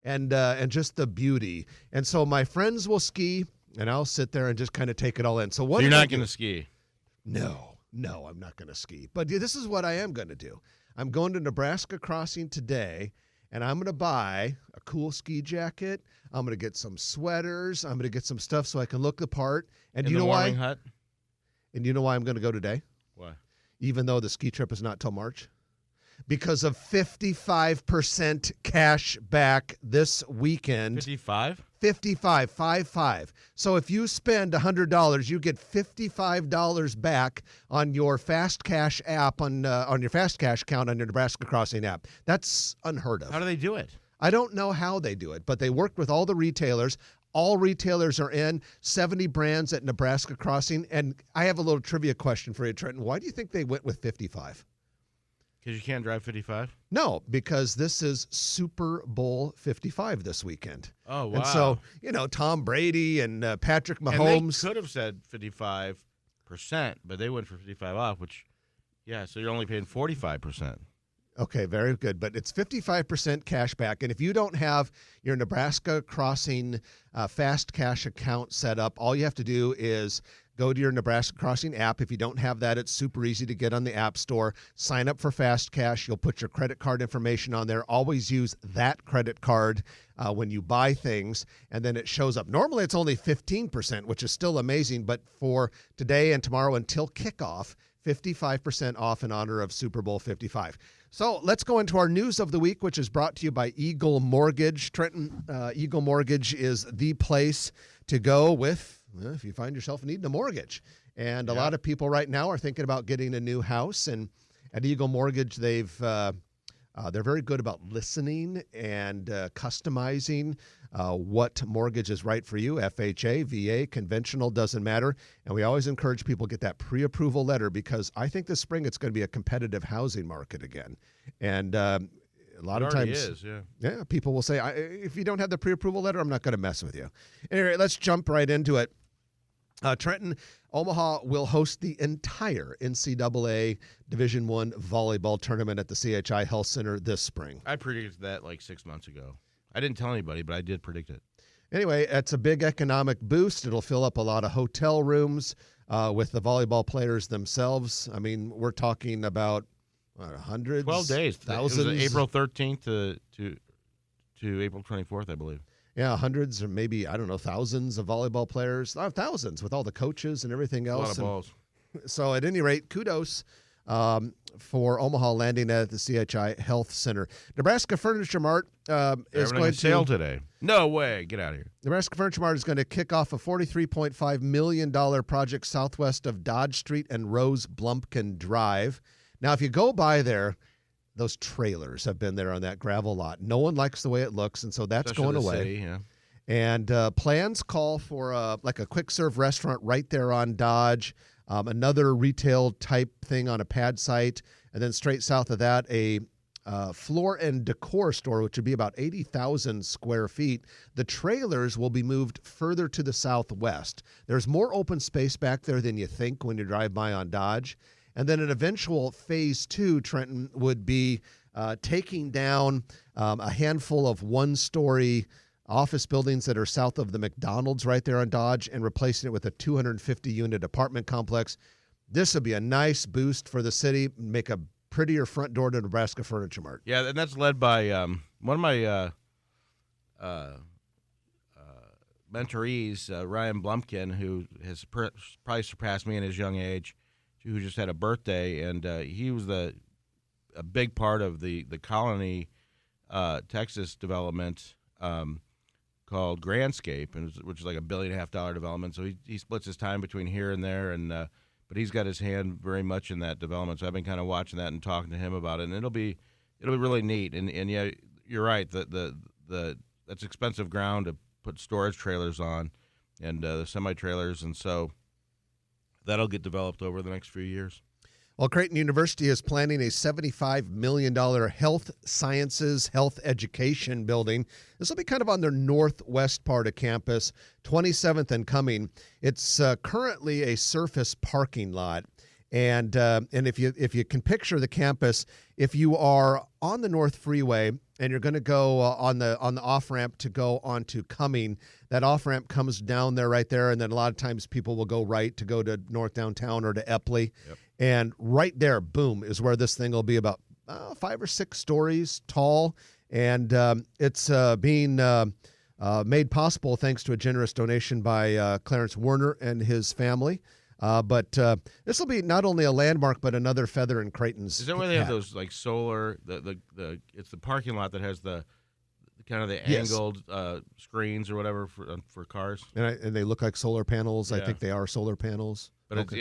and just the beauty. And so my friends will ski, and I'll sit there and just kind of take it all in. So what? You're not going to ski? No, I'm not going to ski. But this is what I am going to do. I'm going to Nebraska Crossing today, and I'm going to buy a cool ski jacket. I'm going to get some sweaters. I'm going to get some stuff so I can look the part. And you know why? Hut? And you know why I'm going to go today? Why? Even though the ski trip is not till March? Because of 55% cash back this weekend. 55? 55. So if you spend $100, you get $55 back on your Fast Cash app, on your Fast Cash account on your Nebraska Crossing app. That's unheard of. How do they do it? I don't know how they do it, but they work with all the retailers. All retailers are in, 70 brands at Nebraska Crossing. And I have a little trivia question for you, Trenton. Why do you think they went with 55? Because you can't drive 55? No, because this is Super Bowl 55 this weekend. Oh, wow. And so, Tom Brady and Patrick Mahomes. And they could have said 55%, but they went for 55 off, which, so you're only paying 45%. Okay, very good. But it's 55% cash back. And if you don't have your Nebraska Crossing Fast Cash account set up, all you have to do is go to your Nebraska Crossing app. If you don't have that, it's super easy to get on the App Store. Sign up for Fast Cash. You'll put your credit card information on there. Always use that credit card when you buy things, and then it shows up. Normally, it's only 15%, which is still amazing. But for today and tomorrow until kickoff, 55% off in honor of Super Bowl 55. So let's go into our news of the week, which is brought to you by Eagle Mortgage. Trenton, Eagle Mortgage is the place to go with if you find yourself needing a mortgage. And a lot of people right now are thinking about getting a new house. And at Eagle Mortgage, they're very good about listening and customizing what mortgage is right for you. FHA, VA, conventional, doesn't matter. And we always encourage people to get that pre-approval letter, because I think this spring it's going to be a competitive housing market again. And a lot of times, people will say, if you don't have the pre-approval letter, I'm not going to mess with you. Anyway, let's jump right into it. Trenton, Omaha will host the entire NCAA Division I volleyball tournament at the CHI Health Center this spring. I predicted that like 6 months ago. I didn't tell anybody, but I did predict it. Anyway, it's a big economic boost. It'll fill up a lot of hotel rooms with the volleyball players themselves. I mean, we're talking about hundreds, 12 days, thousands. It was April 13th to April 24th, I believe. Yeah, hundreds or maybe, thousands of volleyball players. Thousands with all the coaches and everything else. A lot of balls. So at any rate, kudos for Omaha landing at the CHI Health Center. Nebraska Furniture Mart is going to sale today. No way. Get out of here. Nebraska Furniture Mart is going to kick off a $43.5 million project southwest of Dodge Street and Rose Blumpkin Drive. Now, if you go by there, those trailers have been there on that gravel lot. No one likes the way it looks, and so that's going away. City, yeah. And plans call for a quick-serve restaurant right there on Dodge, another retail-type thing on a pad site, and then straight south of that, a floor and decor store, which would be about 80,000 square feet. The trailers will be moved further to the southwest. There's more open space back there than you think when you drive by on Dodge. And then an eventual phase 2, Trenton, would be taking down a handful of one-story office buildings that are south of the McDonald's right there on Dodge and replacing it with a 250-unit apartment complex. This would be a nice boost for the city, make a prettier front door to Nebraska Furniture Mart. Yeah, and that's led by one of my mentorees, Ryan Blumpkin, who has probably surpassed me in his young age, who just had a birthday, and he was a big part of the Colony, Texas development called Grandscape, which is like $1.5 billion development. So he splits his time between here and there, and but he's got his hand very much in that development. So I've been kind of watching that and talking to him about it, and it'll be really neat. And yeah, you're right. That's expensive ground to put storage trailers on, and the semi trailers, and so that'll get developed over the next few years. Well, Creighton University is planning a $75 million health sciences, health education building. This will be kind of on their northwest part of campus, 27th and Cumming. It's currently a surface parking lot, And if you can picture the campus, if you are on the North Freeway and you're going to go on the off ramp to go onto Cumming, that off ramp comes down there right there, and then a lot of times people will go right to go to North Downtown or to Epley, and right there, boom, is where this thing will be about 5 or 6 stories tall, and it's being made possible thanks to a generous donation by Clarence Werner and his family. But this will be not only a landmark, but another feather in Creighton's. Is that where they have those like solar? It's the parking lot that has the kind of the angled screens or whatever for cars. And they look like solar panels. Yeah. I think they are solar panels. But it's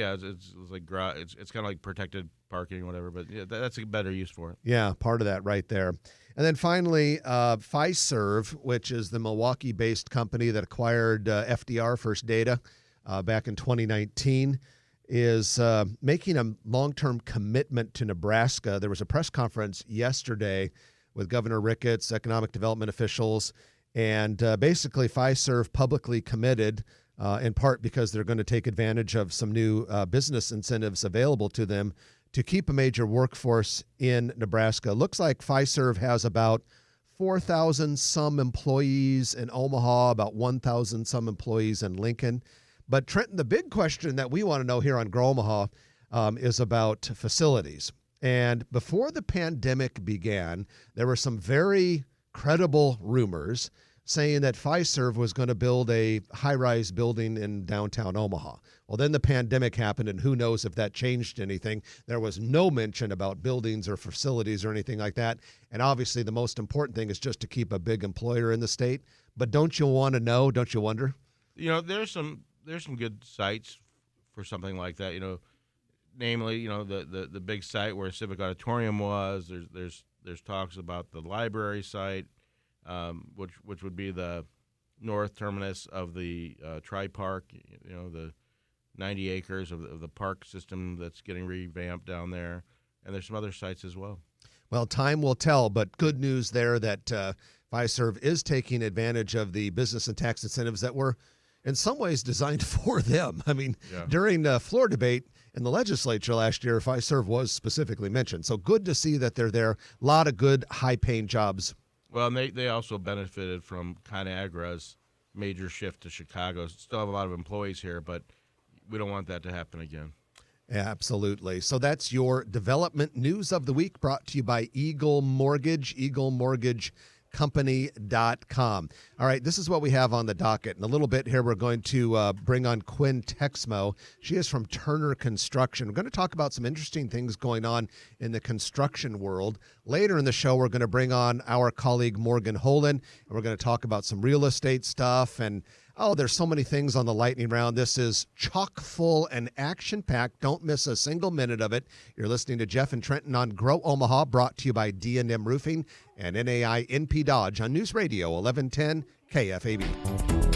like it's kind of like protected parking or whatever. But yeah, that's a better use for it. Yeah, part of that right there. And then finally, Fiserv, which is the Milwaukee-based company that acquired FDR First Data back in 2019, is making a long-term commitment to Nebraska. There was a press conference yesterday with Governor Ricketts, economic development officials, and basically Fiserv publicly committed, in part because they're going to take advantage of some new business incentives available to them, to keep a major workforce in Nebraska. Looks like Fiserv has about 4,000 some employees in Omaha, about 1,000 some employees in Lincoln. But Trenton, the big question that we want to know here on Grow Omaha is about facilities. And before the pandemic began, there were some very credible rumors saying that Fiserv was going to build a high-rise building in downtown Omaha. Well, then the pandemic happened, and who knows if that changed anything. There was no mention about buildings or facilities or anything like that. And obviously the most important thing is just to keep a big employer in the state. But don't you want to know? Don't you wonder? You know, there's some good sites for something like that. You know, namely, you know, the big site where Civic Auditorium was. There's talks about the library site, which would be the north terminus of the Tri-Park. You know, the 90 acres of the park system that's getting revamped down there, and there's some other sites as well. Well, time will tell, but good news there that Fiserv is taking advantage of the business and tax incentives that were in some ways designed for them. I mean, during the floor debate in the legislature last year, Fiserv was specifically mentioned. So good to see that they're there. A lot of good, high-paying jobs. Well, and they also benefited from ConAgra's major shift to Chicago. Still have a lot of employees here, but we don't want that to happen again. Absolutely. So that's your development news of the week, brought to you by Eagle Mortgage, eaglemortgagecompany.com. All right, this is what we have on the docket. In a little bit here, we're going to bring on Quinn Texmo. She is from Turner Construction. We're going to talk about some interesting things going on in the construction world. Later in the show, we're going to bring on our colleague Morgan Holen, and we're going to talk about some real estate stuff. And there's so many things on the lightning round. This is chock full and action-packed. Don't miss a single minute of it. You're listening to Jeff and Trenton on Grow Omaha, brought to you by D&M Roofing and NAI NP Dodge on News Radio 1110 KFAB.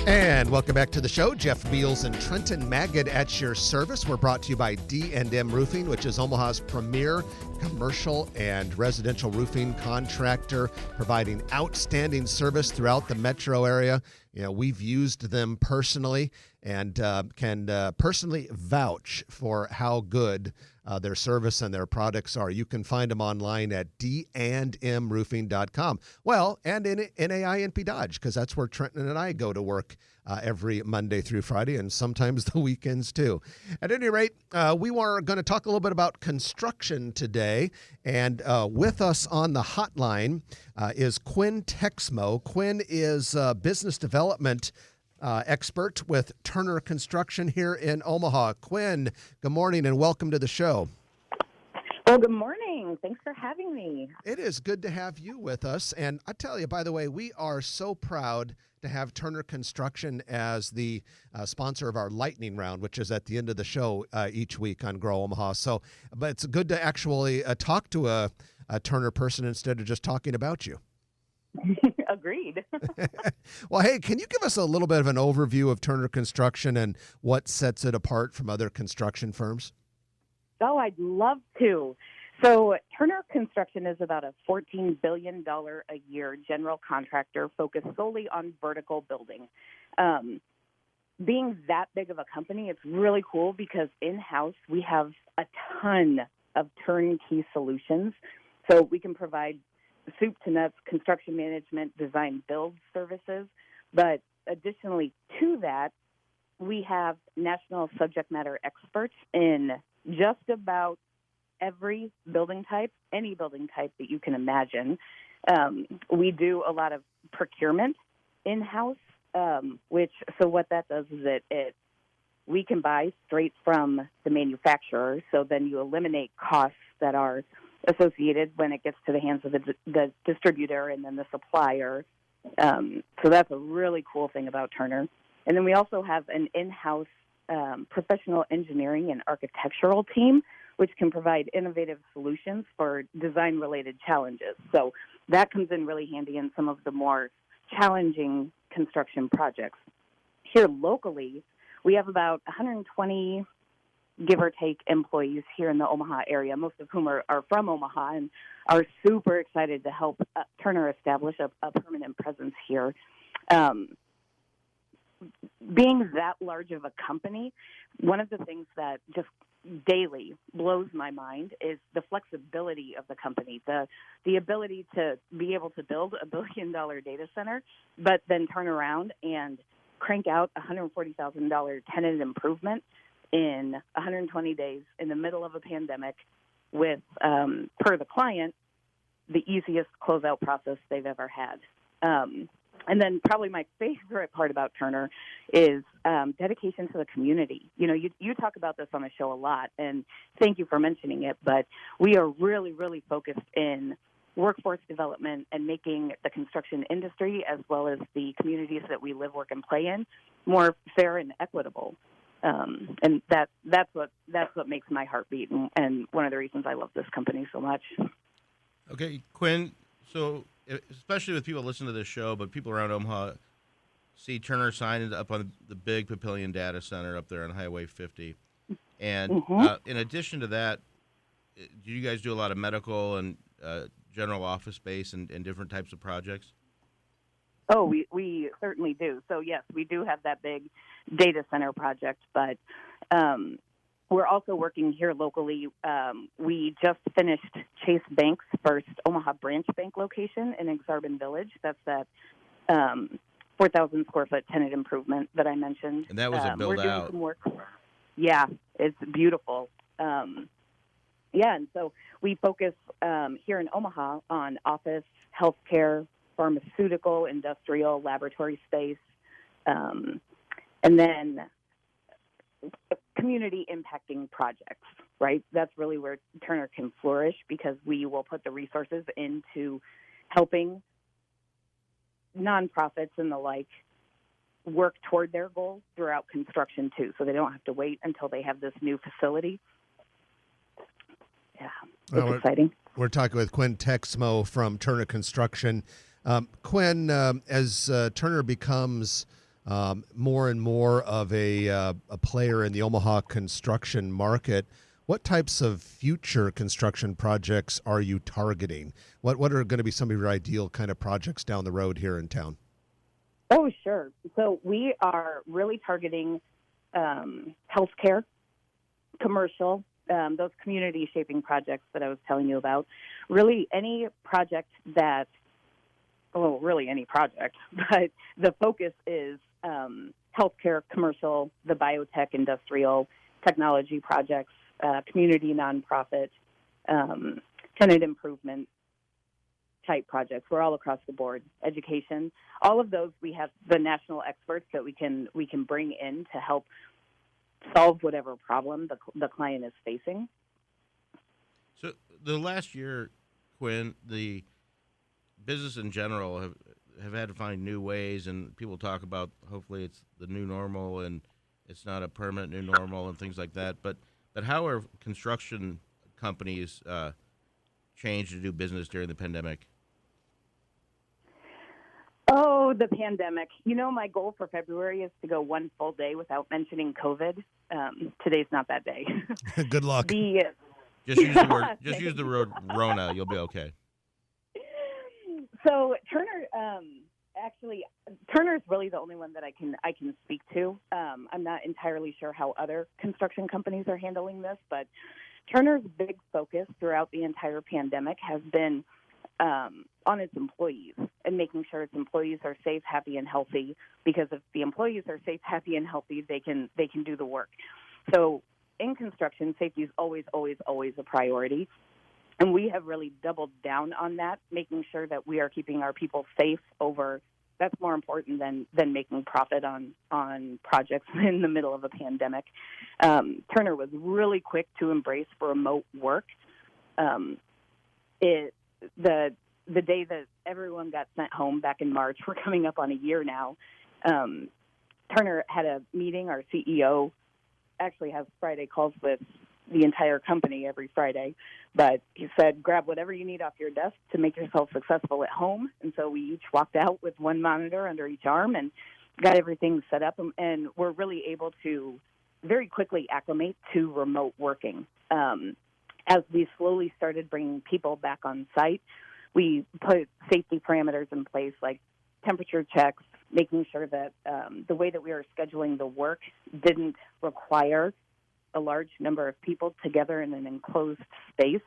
And welcome back to the show. Jeff Beals and Trenton Magid at your service. We're brought to you by D&M Roofing, which is Omaha's premier commercial and residential roofing contractor, providing outstanding service throughout the metro area. You know, we've used them personally and can personally vouch for how good their service and their products are. You can find them online at dandmroofing.com. Well, and in NAI NP Dodge, because that's where Trenton and I go to work every Monday through Friday, and sometimes the weekends too. At any rate, we are going to talk a little bit about construction today, and with us on the hotline is Quinn Texmo. Quinn is business development expert with Turner Construction here in Omaha. Quinn, good morning and welcome to the show. Well, good morning. Thanks for having me. It is good to have you with us. And I tell you, by the way, we are so proud to have Turner Construction as the sponsor of our lightning round, which is at the end of the show each week on Grow Omaha. So, but it's good to actually talk to a Turner person instead of just talking about you. Agreed. Well, hey, can you give us a little bit of an overview of Turner Construction and what sets it apart from other construction firms? Oh, I'd love to. So Turner Construction is about a $14 billion a year general contractor focused solely on vertical building. being that big of a company, it's really cool because in-house we have a ton of turnkey solutions. So we can provide soup to nuts construction management, design, build services. But additionally to that, we have national subject matter experts in just about every building type, any building type that you can imagine. We do a lot of procurement in-house, so what that does is we can buy straight from the manufacturer, so then you eliminate costs that are associated when it gets to the hands of the distributor and then the supplier. So that's a really cool thing about Turner. And then we also have an in-house professional engineering and architectural team, which can provide innovative solutions for design-related challenges. So that comes in really handy in some of the more challenging construction projects. Here locally, we have about 120, give or take, employees here in the Omaha area, most of whom are from Omaha and are super excited to help Turner establish a permanent presence here. Being that large of a company, one of the things that just daily blows my mind is the flexibility of the company, the ability to be able to build $1 billion data center, but then turn around and crank out $140,000 tenant improvement in 120 days in the middle of a pandemic with, per the client, the easiest closeout process they've ever had. And then probably my favorite part about Turner is dedication to the community. You know, you talk about this on the show a lot, and thank you for mentioning it, but we are really, really focused in workforce development and making the construction industry, as well as the communities that we live, work, and play in, more fair and equitable. And that's what makes my heart beat, and one of the reasons I love this company so much. Okay, Quinn, so especially with people listening to this show, but people around Omaha see Turner signed up on the big Papillion data center up there on Highway 50. And in addition to that, do you guys do a lot of medical and general office space and different types of projects? Oh, we certainly do. So, yes, we do have that big data center project, but we're also working here locally. We just finished Chase Bank's first Omaha branch bank location in Exarban Village. That's that 4,000 square foot tenant improvement that I mentioned. And that was a build we're doing out. Some work. Yeah, it's beautiful. And so we focus here in Omaha on office, healthcare, pharmaceutical, industrial, laboratory space, and then community impacting projects, right? That's really where Turner can flourish, because we will put the resources into helping nonprofits and the like work toward their goals throughout construction too, so they don't have to wait until they have this new facility. Yeah, it's exciting. We're talking with Quinn Texmo from Turner Construction. Quinn, as Turner becomes more and more of a player in the Omaha construction market, what types of future construction projects are you targeting? What are going to be some of your ideal kind of projects down the road here in town? Oh, sure. So we are really targeting healthcare, commercial, those community shaping projects that I was telling you about. Really any project that, really any project, but the focus is healthcare, commercial, the biotech, industrial, technology projects, community nonprofit, tenant improvement type projects. We're all across the board. Education, all of those, we have the national experts that we can bring in to help solve whatever problem the client is facing. So the last year, Quinn, the business in general have had to find new ways, and people talk about hopefully it's the new normal and it's not a permanent new normal and things like that. But how are construction companies changed to do business during the pandemic? Oh, the pandemic. You know, my goal for February is to go one full day without mentioning COVID. Today's not that day. Good luck. Just use the word. Just use the word Rona. You'll be okay. So Turner's really really the only one that I can speak to. I'm not entirely sure how other construction companies are handling this, but Turner's big focus throughout the entire pandemic has been on its employees and making sure its employees are safe, happy, and healthy. Because if the employees are safe, happy, and healthy, they can do the work. So in construction, safety is always, always, always a priority. And we have really doubled down on that, making sure that we are keeping our people safe over. That's more important than making profit on projects in the middle of a pandemic. Turner was really quick to embrace remote work. The day that everyone got sent home back in March, we're coming up on a year now, Turner had a meeting. Our CEO actually has Friday calls with the entire company every Friday, but he said, grab whatever you need off your desk to make yourself successful at home. And so we each walked out with one monitor under each arm and got everything set up, and we're really able to very quickly acclimate to remote working. As we slowly started bringing people back on site, we put safety parameters in place like temperature checks, making sure that the way that we were scheduling the work didn't require a large number of people together in an enclosed space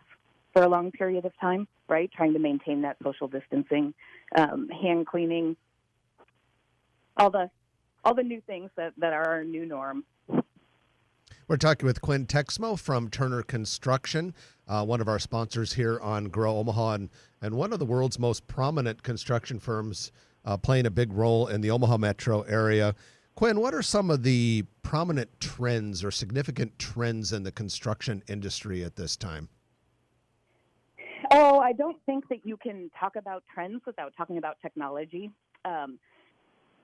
for a long period of time, right? Trying to maintain that social distancing, hand cleaning, all the new things that are our new norm. We're talking with Quinn Texmo from Turner Construction, one of our sponsors here on Grow Omaha, and one of the world's most prominent construction firms playing a big role in the Omaha metro area. Quinn, what are some of the prominent trends or significant trends in the construction industry at this time? Oh, I don't think that you can talk about trends without talking about technology.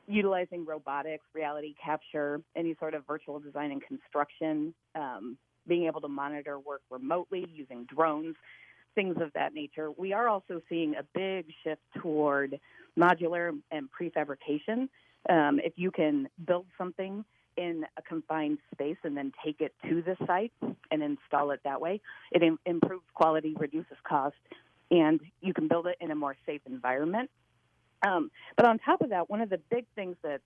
Utilizing robotics, reality capture, any sort of virtual design and construction, being able to monitor work remotely using drones, things of that nature. We are also seeing a big shift toward modular and prefabrication. If you can build something in a confined space and then take it to the site and install it that way, it improves quality, reduces cost, and you can build it in a more safe environment. But on top of that, one of the big things that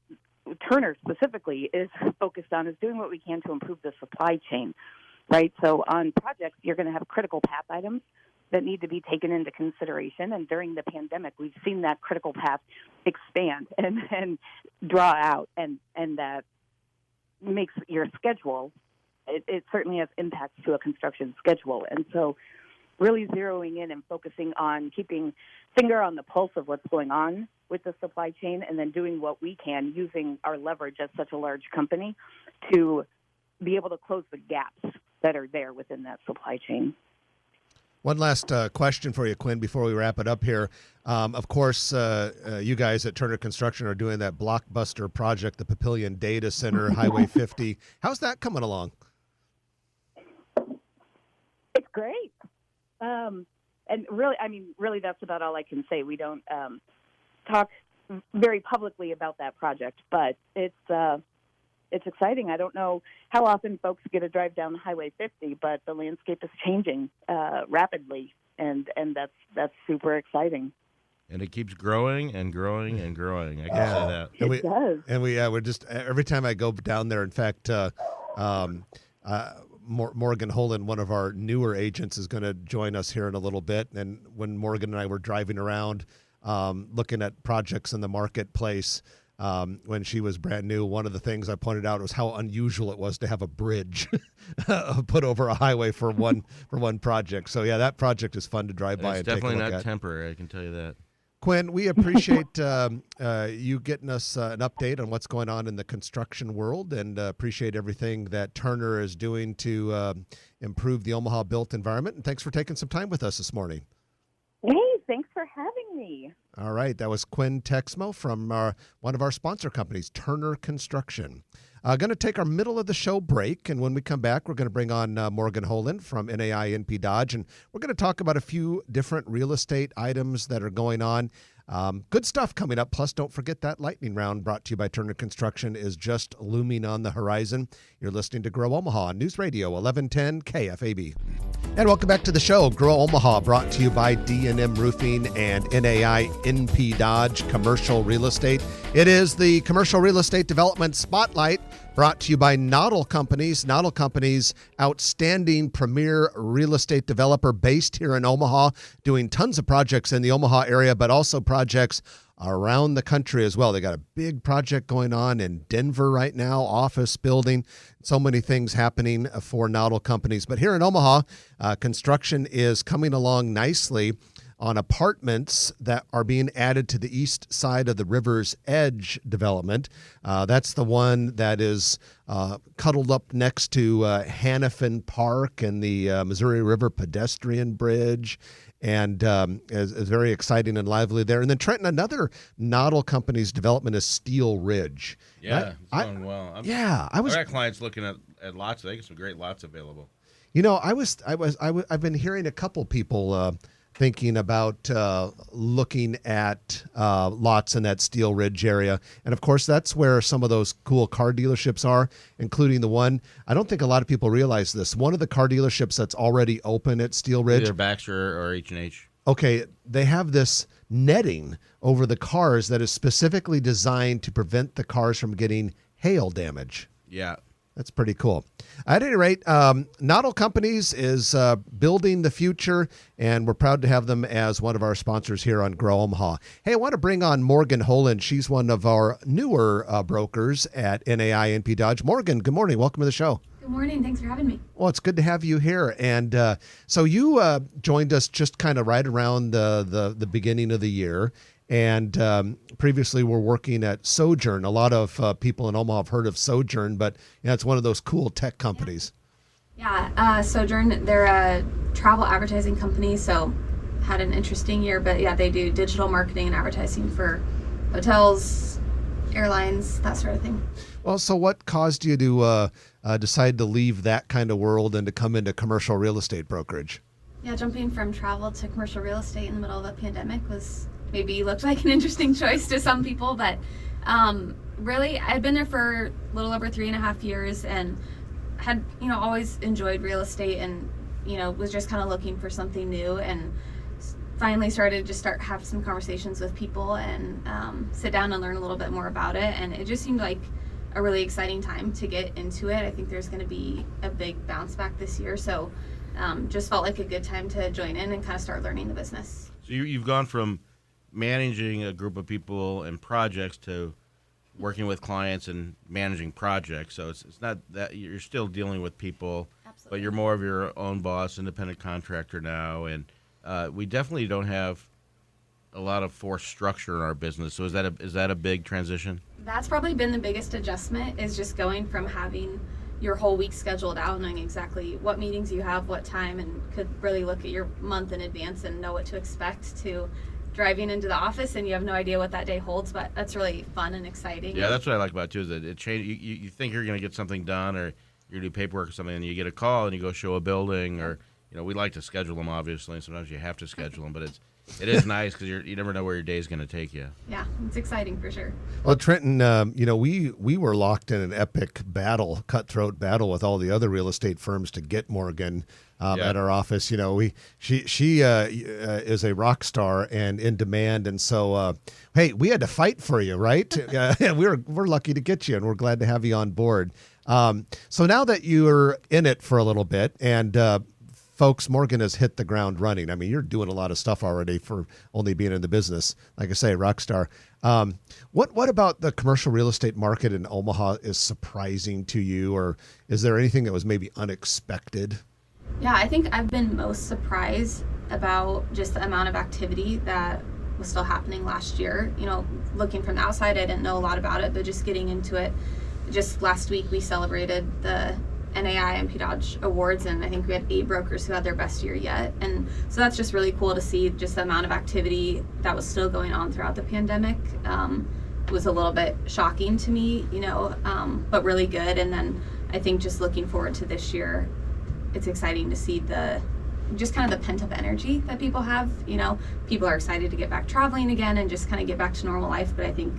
Turner specifically is focused on is doing what we can to improve the supply chain, right? So on projects, you're going to have critical path items that need to be taken into consideration. And during the pandemic, we've seen that critical path expand and draw out, and that makes your schedule, it certainly has impacts to a construction schedule. And so really zeroing in and focusing on keeping finger on the pulse of what's going on with the supply chain, and then doing what we can using our leverage as such a large company to be able to close the gaps that are there within that supply chain. One last question for you, Quinn, before we wrap it up here. Of course, you guys at Turner Construction are doing that blockbuster project, the Papillion Data Center, Highway 50. How's that coming along? It's great. And really, that's about all I can say. We don't talk very publicly about that project, but it's exciting. I don't know how often folks get to drive down Highway 50, but the landscape is changing rapidly, and that's super exciting. And it keeps growing and growing and growing. I can say that. It does. And we're just, every time I go down there, in fact, Morgan Holland, one of our newer agents, is going to join us here in a little bit. And when Morgan and I were driving around looking at projects in the marketplace when she was brand new, one of the things I pointed out was how unusual it was to have a bridge put over a highway for one project. So yeah, that project is fun to drive by and take a look at. It's definitely not temporary, I can tell you that. Quinn, we appreciate you getting us an update on what's going on in the construction world, and appreciate everything that Turner is doing to improve the Omaha built environment. And thanks for taking some time with us this morning. Hey, thanks for having me. All right. That was Quinn Texmo from one of our sponsor companies, Turner Construction. Going to take our middle of the show break, and when we come back, we're going to bring on Morgan Holland from NAI NP Dodge, and we're going to talk about a few different real estate items that are going on. Good stuff coming up. Plus, don't forget that lightning round brought to you by Turner Construction is just looming on the horizon. You're listening to Grow Omaha on News Radio 1110 KFAB. And welcome back to the show. Grow Omaha, brought to you by D&M Roofing and NAI NP Dodge Commercial Real Estate. It is the Commercial Real Estate Development Spotlight, brought to you by Noddle Companies. Noddle Companies, outstanding premier real estate developer based here in Omaha, doing tons of projects in the Omaha area, but also projects around the country as well. They got a big project going on in Denver right now, office building, so many things happening for Noddle Companies. But here in Omaha, construction is coming along nicely on apartments that are being added to the east side of the River's Edge development. That's the one that is cuddled up next to Hannafin Park and the Missouri River pedestrian bridge. And is very exciting and lively there. And then Trenton, another Noddle Company's development is Steel Ridge. Yeah, it's going well. I've got clients looking at lots. They got some great lots available. You know, I've been hearing a couple people thinking about looking at lots in that Steel Ridge area. And of course, that's where some of those cool car dealerships are, including the one, I don't think a lot of people realize this, one of the car dealerships that's already open at Steel Ridge. Either Baxter or H&H. Okay, they have this netting over the cars that is specifically designed to prevent the cars from getting hail damage. Yeah. That's pretty cool. At any rate, Noddle Companies is building the future, and we're proud to have them as one of our sponsors here on Grow Omaha. Hey, I want to bring on Morgan Holand. She's one of our newer brokers at NAI NP Dodge. Morgan, good morning. Welcome to the show. Good morning. Thanks for having me. Well, it's good to have you here. And so you joined us just kind of right around the beginning of the year. And previously we're working at Sojourn. A lot of people in Omaha have heard of Sojourn, but it's one of those cool tech companies. Yeah, Sojourn, they're a travel advertising company, so had an interesting year. But yeah, they do digital marketing and advertising for hotels, airlines, that sort of thing. Well, so what caused you to decide to leave that kind of world and to come into commercial real estate brokerage? Yeah, jumping from travel to commercial real estate in the middle of a pandemic was maybe looked like an interesting choice to some people, but really I'd been there for a little over 3.5 years and had, always enjoyed real estate and, was just kind of looking for something new, and finally started to have some conversations with people and sit down and learn a little bit more about it. And it just seemed like a really exciting time to get into it. I think there's going to be a big bounce back this year. So just felt like a good time to join in and kind of start learning the business. So you've gone from managing a group of people and projects to working with clients and managing projects. So it's not that you're still dealing with people, Absolutely. But you're more of your own boss, independent contractor now. And we definitely don't have a lot of forced structure in our business. So is that a big transition? That's probably been the biggest adjustment, is just going from having your whole week scheduled out, knowing exactly what meetings you have, what time, and could really look at your month in advance and know what to expect, to driving into the office and you have no idea what that day holds. But that's really fun and exciting. Yeah, that's what I like about it too, is that it change. You think you're going to get something done, or you're going to do paperwork or something, and you get a call and you go show a building, or we like to schedule them, obviously, and sometimes you have to schedule them, but it is nice because you never know where your day is going to take you. Yeah, it's exciting for sure. Well, Trenton, we were locked in an epic battle, cutthroat battle with all the other real estate firms to get Morgan at our office. She is a rock star and in demand, and so hey, we had to fight for you, right? We're lucky to get you, and we're glad to have you on board. So now that you're in it for a little bit, and folks, Morgan has hit the ground running. I mean, you're doing a lot of stuff already for only being in the business. Like I say, rock star. What about the commercial real estate market in Omaha is surprising to you, or is there anything that was maybe unexpected? Yeah, I think I've been most surprised about just the amount of activity that was still happening last year. Looking from the outside, I didn't know a lot about it, but just getting into it. Just last week, we celebrated the NAI NP Dodge Awards, and I think we had 8 brokers who had their best year yet. And so that's just really cool to see, just the amount of activity that was still going on throughout the pandemic. Was a little bit shocking to me, but really good. And then I think just looking forward to this year, it's exciting to see just kind of the pent up energy that people have. People are excited to get back traveling again and just kind of get back to normal life. But I think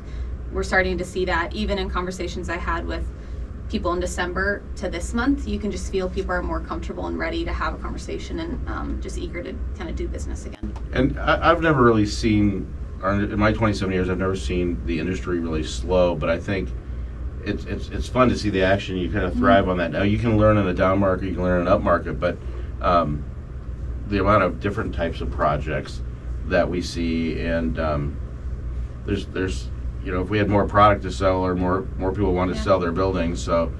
we're starting to see that even in conversations I had with people in December to this month, you can just feel people are more comfortable and ready to have a conversation and just eager to kind of do business again. And I've never really seen, or in my 27 years, I've never seen the industry really slow, but I think it's fun to see the action. You kind of thrive on that. Now, you can learn in a down market, you can learn in an up market, but the amount of different types of projects that we see, and there's if we had more product to sell, or more people want to sell their buildings. So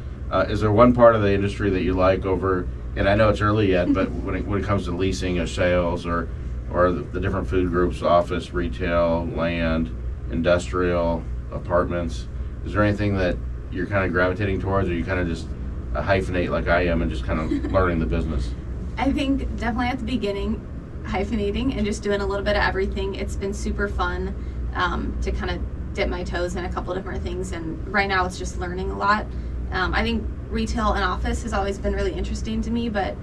is there one part of the industry that you like over, and I know it's early yet, but when it comes to leasing or sales, or the different food groups, office, retail, land, industrial, apartments, is there anything that you're kind of gravitating towards, or you kind of just hyphenate like I am and just kind of learning the business? I think definitely at the beginning, hyphenating and just doing a little bit of everything. It's been super fun to kind of dip my toes in a couple different things, and right now it's just learning a lot. I think retail and office has always been really interesting to me, but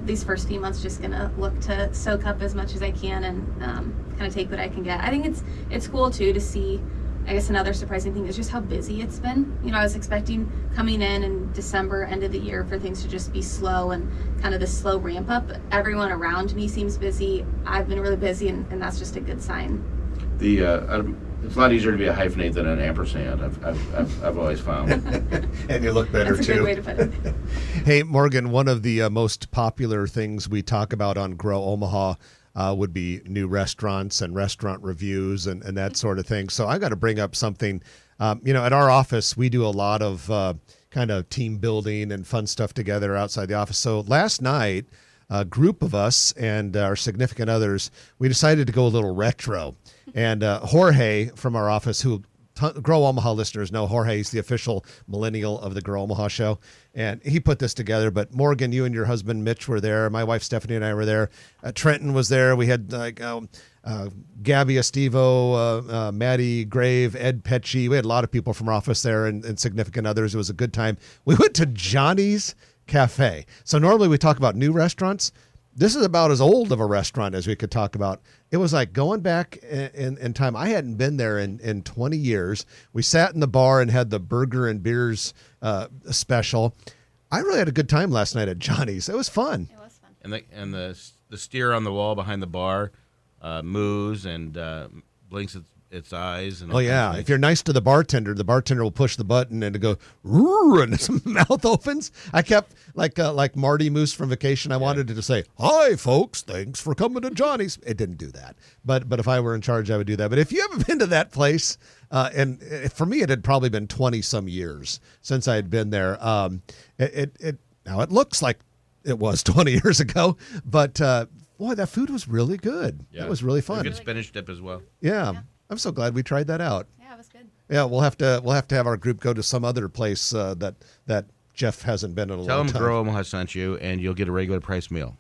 these first few months just gonna look to soak up as much as I can and kind of take what I can get. I think it's cool too to see. I guess another surprising thing is just how busy it's been. I was expecting coming in December, end of the year, for things to just be slow and kind of this slow ramp up. Everyone around me seems busy. I've been really busy, and that's just a good sign. It's a lot easier to be a hyphenate than an ampersand. I've always found. And you look better That's too. a good way to put it. Hey, Morgan, one of the most popular things we talk about on Grow Omaha would be new restaurants and restaurant reviews and that sort of thing. So I got to bring up something. At our office, we do a lot of kind of team building and fun stuff together outside the office. So last night, a group of us and our significant others, we decided to go a little retro. And Jorge from our office, who Grow Omaha listeners know, Jorge is the official millennial of the Grow Omaha show. And he put this together. But Morgan, you and your husband Mitch were there. My wife Stephanie and I were there. Trenton was there. We had Gabby Estivo, Maddie Grave, Ed Petchy. We had a lot of people from our office there and significant others. It was a good time. We went to Johnny's Cafe. So normally we talk about new restaurants. This is about as old of a restaurant as we could talk about. It was like going back in time. I hadn't been there in 20 years. We sat in the bar and had the burger and beers special. I really had a good time last night at Johnny's. It was fun. It was fun. And the steer on the wall behind the bar moves and blinks its eyes. And oh yeah, if you're nice to the bartender will push the button and it go "Roo," and its mouth opens. I kept like Marty Moose from Vacation. I wanted it to say, "Hi folks, thanks for coming to Johnny's." It didn't do that, but if I were in charge, I would do that. But if you haven't been to that place, and for me, it had probably been 20 some years since I had been there. Now it looks like it was 20 years ago, but boy, that food was really good. Yeah. It was really fun. Good spinach dip as well. Yeah. I'm so glad we tried that out. Yeah, it was good. Yeah, we'll have to have our group go to some other place that Jeff hasn't been in a Tell long him time. Grow Omaha sent you, and you'll get a regular price meal.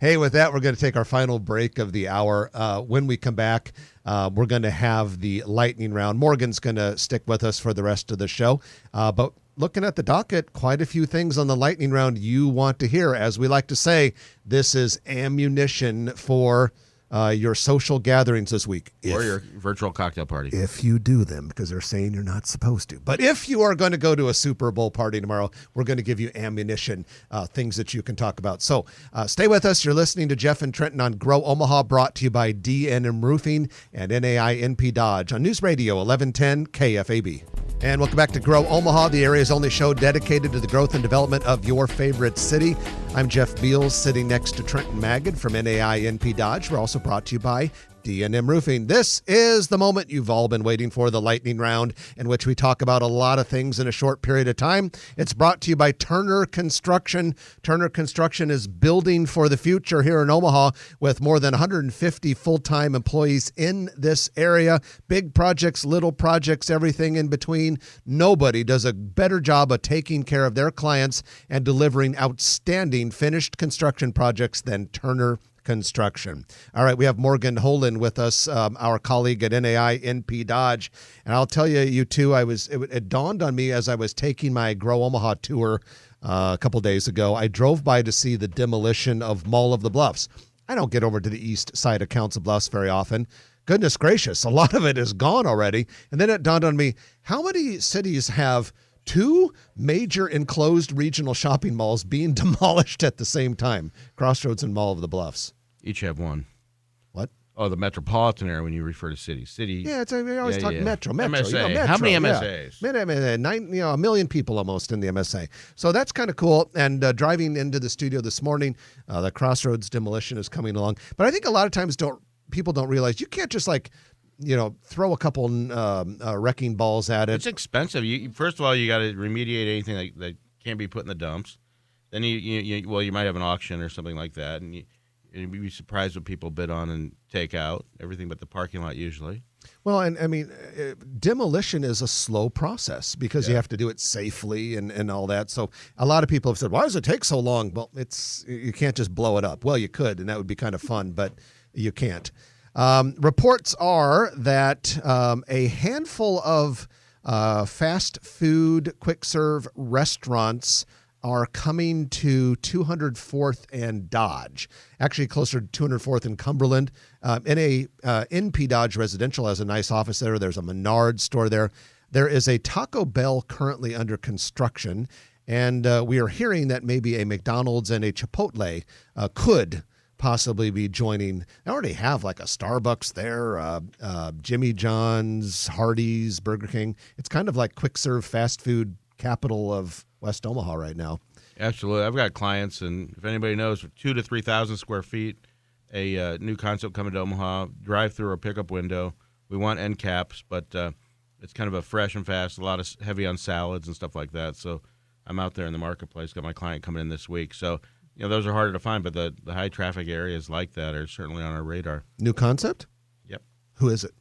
Hey, with that, we're going to take our final break of the hour. When we come back, we're going to have the lightning round. Morgan's going to stick with us for the rest of the show. But looking at the docket, quite a few things on the lightning round you want to hear. As we like to say, this is ammunition for your social gatherings this week. Or your virtual cocktail party. If you do them, because they're saying you're not supposed to. But if you are going to go to a Super Bowl party tomorrow, we're going to give you ammunition, things that you can talk about. So stay with us. You're listening to Jeff and Trenton on Grow Omaha, brought to you by D&M Roofing and NAI NP Dodge on News Radio 1110 KFAB. And welcome back to Grow Omaha, the area's only show dedicated to the growth and development of your favorite city. I'm Jeff Beals, sitting next to Trenton Magid from NAI NP Dodge. We're also brought to you by D&M Roofing. This is the moment you've all been waiting for, the lightning round, in which we talk about a lot of things in a short period of time. It's brought to you by Turner Construction. Turner Construction is building for the future here in Omaha with more than 150 full-time employees in this area. Big projects, little projects, everything in between. Nobody does a better job of taking care of their clients and delivering outstanding finished construction projects than Turner Construction. All right, we have Morgan Holen with us, our colleague at NAI NP Dodge. And I'll tell you, you two, it dawned on me as I was taking my Grow Omaha tour a couple days ago. I drove by to see the demolition of Mall of the Bluffs. I don't get over to the east side of Council Bluffs very often. Goodness gracious, a lot of it is gone already. And then it dawned on me, how many cities have 2 major enclosed regional shopping malls being demolished at the same time, Crossroads and Mall of the Bluffs. Each have one. What? Oh, the metropolitan area when you refer to city. Yeah, we always talk Metro. MSA. Metro. How many MSAs? Yeah. 1 million people almost in the MSA. So that's kind of cool. And driving into the studio this morning, the Crossroads demolition is coming along. But I think a lot of times people don't realize you can't just throw a couple wrecking balls at it. It's expensive. First of all, you got to remediate anything that can't be put in the dumps. Then you might have an auction or something like that, and you'd be surprised what people bid on and take out everything but the parking lot usually. Well, and I mean, demolition is a slow process because you have to do it safely and all that. So a lot of people have said, "Why does it take so long?" Well, you can't just blow it up. Well, you could, and that would be kind of fun, but you can't. Reports are that a handful of fast food, quick serve restaurants are coming to 204th and Dodge, actually closer to 204th and Cumberland. NP Dodge Residential has a nice office there. There's a Menards store there. There is a Taco Bell currently under construction, and we are hearing that maybe a McDonald's and a Chipotle could possibly be joining. They already have like a Starbucks there, Jimmy John's, Hardee's, Burger King. It's kind of like quick serve fast food capital of West Omaha right now. Absolutely. I've got clients, and if anybody knows, for 2,000 to 3,000 square feet, a new concept coming to Omaha, drive-through or pickup window. We want end caps, but it's kind of a fresh and fast, a lot of heavy on salads and stuff like that. So I'm out there in the marketplace, got my client coming in this week. So those are harder to find, but the high traffic areas like that are certainly on our radar. New concept? Yep. Who is it?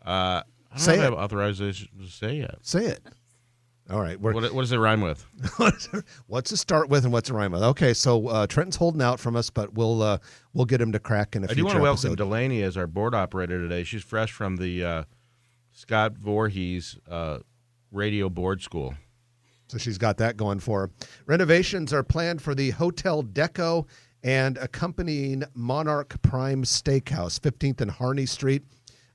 I don't have authorization to say yet. Say it. All right. What does it rhyme with? What's it start with and what's it rhyme with? Okay, so Trenton's holding out from us, but we'll get him to crack in a future episode. I do want to welcome Delaney as our board operator today. She's fresh from the Scott Voorhees radio board school. So she's got that going for her. Renovations are planned for the Hotel Deco and accompanying Monarch Prime Steakhouse, 15th and Harney Street.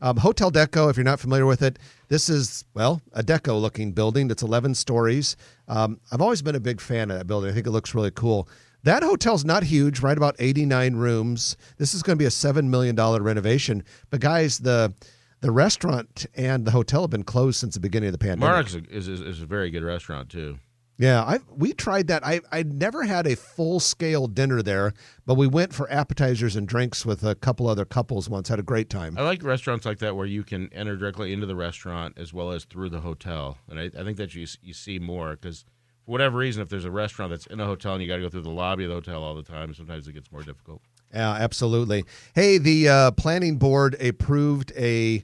Hotel Deco, if you're not familiar with it, this is, a Deco-looking building that's 11 stories. I've always been a big fan of that building. I think it looks really cool. That hotel's not huge, right about 89 rooms. This is going to be a $7 million renovation. But, guys, the restaurant and the hotel have been closed since the beginning of the pandemic. Monarch's is a very good restaurant, too. Yeah, we tried that. I never had a full-scale dinner there, but we went for appetizers and drinks with a couple other couples once. Had a great time. I like restaurants like that where you can enter directly into the restaurant as well as through the hotel. And I think that you see more because for whatever reason, if there's a restaurant that's in a hotel and you got to go through the lobby of the hotel all the time, sometimes it gets more difficult. Yeah, absolutely. Hey, the planning board approved a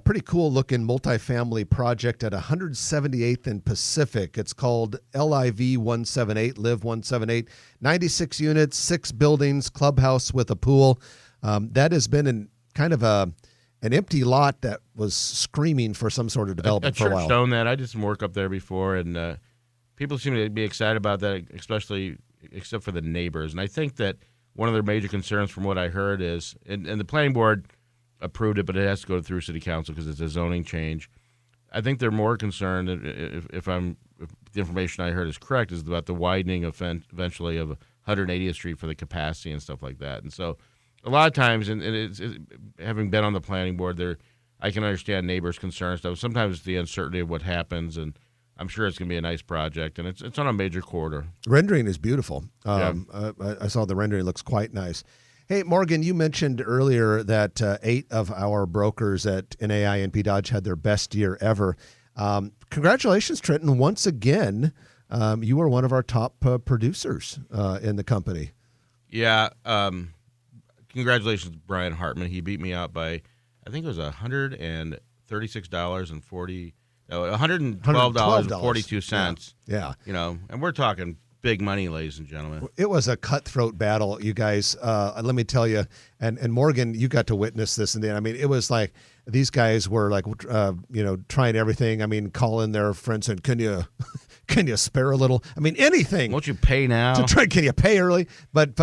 pretty cool-looking multifamily project at 178th and Pacific. It's called LIV 178, Live 178. 96 units, 6 buildings, clubhouse with a pool. That has been kind of an empty lot that was screaming for some sort of development for a while. Church owned that. I did some work up there before, and people seem to be excited about that, except for the neighbors. And I think that one of their major concerns from what I heard is, and the planning board approved it, but it has to go through city council because it's a zoning change. I think they're more concerned, if the information I heard is correct, is about the widening eventually of 180th Street for the capacity and stuff like that. And so a lot of times, and it's having been on the planning board, I can understand neighbors' concerns. Sometimes it's the uncertainty of what happens, and I'm sure it's going to be a nice project, and it's on a major corridor. Rendering is beautiful. I saw the rendering. It looks quite nice. Hey, Morgan, you mentioned earlier that 8 of our brokers at NAI and P Dodge had their best year ever. Congratulations, Trenton. Once again, you were one of our top producers in the company. Yeah. Congratulations, Brian Hartman. He beat me out by, I think it was $112.42. Yeah. And we're talking big money, ladies and gentlemen. It was a cutthroat battle, you guys. Let me tell you, and Morgan, you got to witness this in the end. I mean, it was like these guys were like, trying everything. I mean, calling their friends and can you spare a little? I mean, anything. Won't you pay now? Can you pay early? But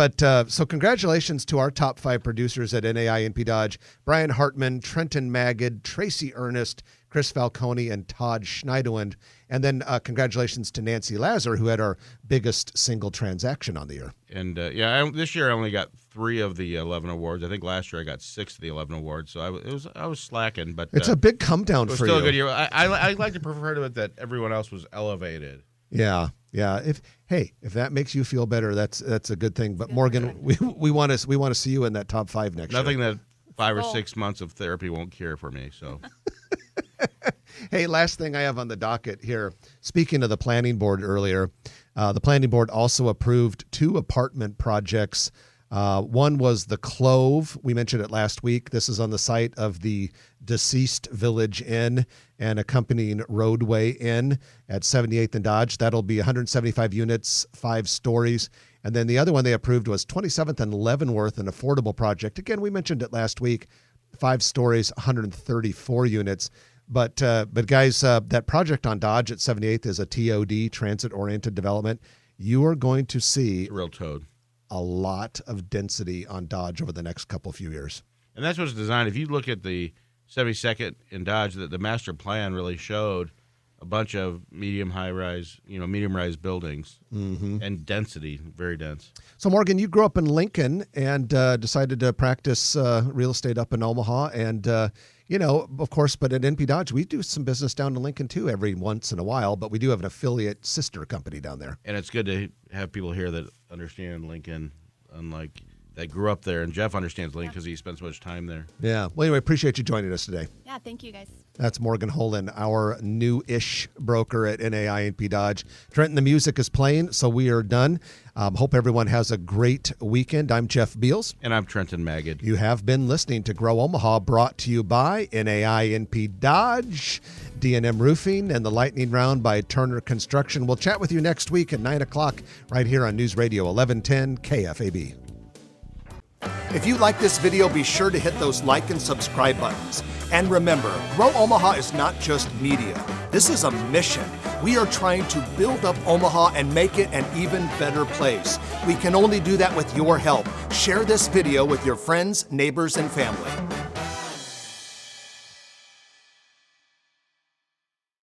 so congratulations to our top 5 producers at NAI and P Dodge: Brian Hartman, Trenton Magid, Tracy Ernest, Chris Falcone and Todd Schneiderwind. And then congratulations to Nancy Lazar, who had our biggest single transaction on the year. And this year I only got 3 of the 11 awards. I think last year I got 6 of the 11 awards. So I was slacking, but it's a big come down for you. It was still a good year. I like to prefer to it that everyone else was elevated. Yeah. If that makes you feel better, that's a good thing. But Morgan, we want to see you in that top 5 next year. Nothing that 5 or 6 months of therapy won't cure for me. So. Hey, last thing I have on the docket here. Speaking of the planning board earlier, the planning board also approved 2 apartment projects. One was the Clove. We mentioned it last week. This is on the site of the Deceased Village Inn and accompanying Roadway Inn at 78th and Dodge. That'll be 175 units, 5 stories. And then the other one they approved was 27th and Leavenworth, an affordable project. Again, we mentioned it last week, 5 stories, 134 units. But guys, that project on Dodge at 78th is a TOD, transit-oriented development. You are going to see Real toad. A lot of density on Dodge over the next few years. And that's what's designed. If you look at the 72nd in Dodge, the master plan really showed a bunch of medium-rise buildings and density, very dense. So, Morgan, you grew up in Lincoln and decided to practice real estate up in Omaha. And, of course, but at NP Dodge, we do some business down in Lincoln, too, every once in a while. But we do have an affiliate sister company down there. And it's good to have people here that understand Lincoln, unlike that grew up there. And Jeff understands Lincoln because he spent so much time there. Yeah. Well, anyway, appreciate you joining us today. Yeah, thank you, guys. That's Morgan Holen, our new-ish broker at NAI NP Dodge. Trenton, the music is playing, so we are done. Hope everyone has a great weekend. I'm Jeff Beals. And I'm Trenton Magid. You have been listening to Grow Omaha, brought to you by NAI NP Dodge, D&M Roofing, and the Lightning Round by Turner Construction. We'll chat with you next week at 9 o'clock right here on News Radio 1110 KFAB. If you like this video, be sure to hit those like and subscribe buttons. And remember, Grow Omaha is not just media. This is a mission. We are trying to build up Omaha and make it an even better place. We can only do that with your help. Share this video with your friends, neighbors, and family.